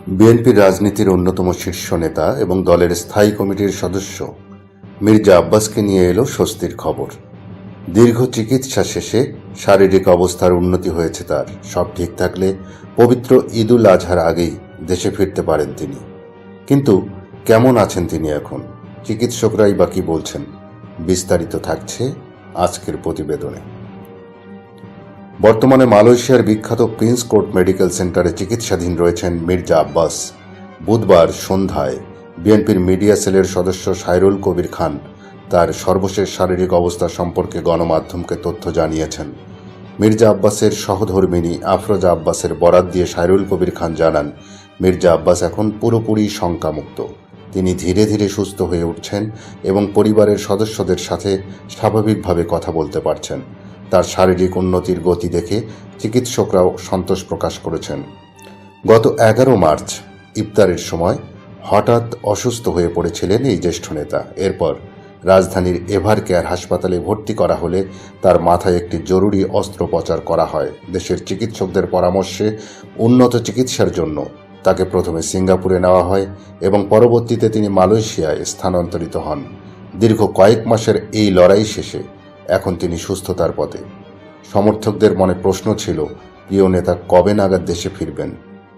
বিএনপির রাজনীতির অন্যতম শীর্ষ নেতা এবং দলের স্থায়ী কমিটির সদস্য মির্জা আব্বাসকে নিয়ে এলো স্বস্তির খবর। দীর্ঘ চিকিৎসা শেষে শারীরিক অবস্থার উন্নতি হয়েছে তার। সব ঠিক থাকলে পবিত্র ঈদুল আজহার আগেই দেশে ফিরতে পারেন তিনি। কিন্তু কেমন আছেন তিনি এখন? চিকিৎসকরাই বা কি বলছেন? বিস্তারিত থাকছে আজকের প্রতিবেদনে। বর্তমানে মালয়েশিয়ার বিখ্যাত প্রিন্স কোর্ট মেডিকেল সেন্টারে চিকিৎসাধীন রয়েছেন মির্জা আব্বাস। বুধবার সন্ধ্যায় বিএনপির মিডিয়া সেলের সদস্য সাইরুল কবির খান তার সর্বশেষ শারীরিক অবস্থা সম্পর্কে গণমাধ্যমকে তথ্য জানিয়েছেন। মির্জা আব্বাসের সহধর্মিণী আফরোজা আব্বাসের বরাত দিয়ে সাইরুল কবির খান জানান, মির্জা আব্বাস এখন পুরোপুরি শঙ্কামুক্ত। তিনি ধীরে ধীরে সুস্থ হয়ে উঠছেন এবং পরিবারের সদস্যদের সাথে স্বাভাবিকভাবে কথা বলতে পারছেন। তার শারীরিক উন্নতির গতি দেখে চিকিৎসকরাও সন্তোষ প্রকাশ করেছেন। গত 11 মার্চ ইফতারের সময় হঠাৎ অসুস্থ হয়ে পড়েছিলেন এই জ্যেষ্ঠ নেতা। এরপর রাজধানীর এভার কেয়ার হাসপাতালে ভর্তি করা হলে তার মাথায় একটি জরুরি অস্ত্রোপচার করা হয়। দেশের চিকিৎসকদের পরামর্শে উন্নত চিকিৎসার জন্য তাকে প্রথমে সিঙ্গাপুরে নেওয়া হয় এবং পরবর্তীতে তিনি মালয়েশিয়ায় স্থানান্তরিত হন। দীর্ঘ কয়েক মাসের এই লড়াই শেষে এখন তিনি সুস্থতার পথে। সমর্থকদের মনে প্রশ্ন ছিল, প্রিয় নেতা কবে নাগাদ দেশে ফিরবেন?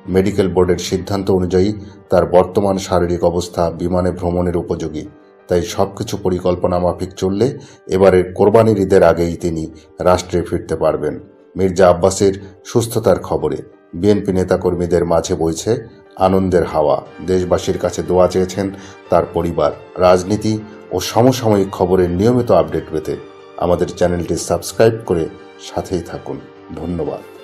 মেডিকেল বোর্ডের সিদ্ধান্ত অনুযায়ী তার বর্তমান শারীরিক অবস্থা বিমানে ভ্রমণের উপযোগী। তাই সবকিছু পরিকল্পনা মাফিক চললে এবারের কোরবানির ঈদের আগেই তিনি রাষ্ট্রে ফিরতে পারবেন। মির্জা আব্বাসের সুস্থতার খবরে বিএনপি নেতাকর্মীদের মাঝে বইছে আনন্দের হাওয়া। দেশবাসীর কাছে দোয়া চেয়েছেন তার পরিবার। রাজনীতি ও সমসাময়িক খবরের নিয়মিত আপডেট পেতে আমাদের চ্যানেলটি সাবস্ক্রাইব করে সাথেই থাকুন। ধন্যবাদ।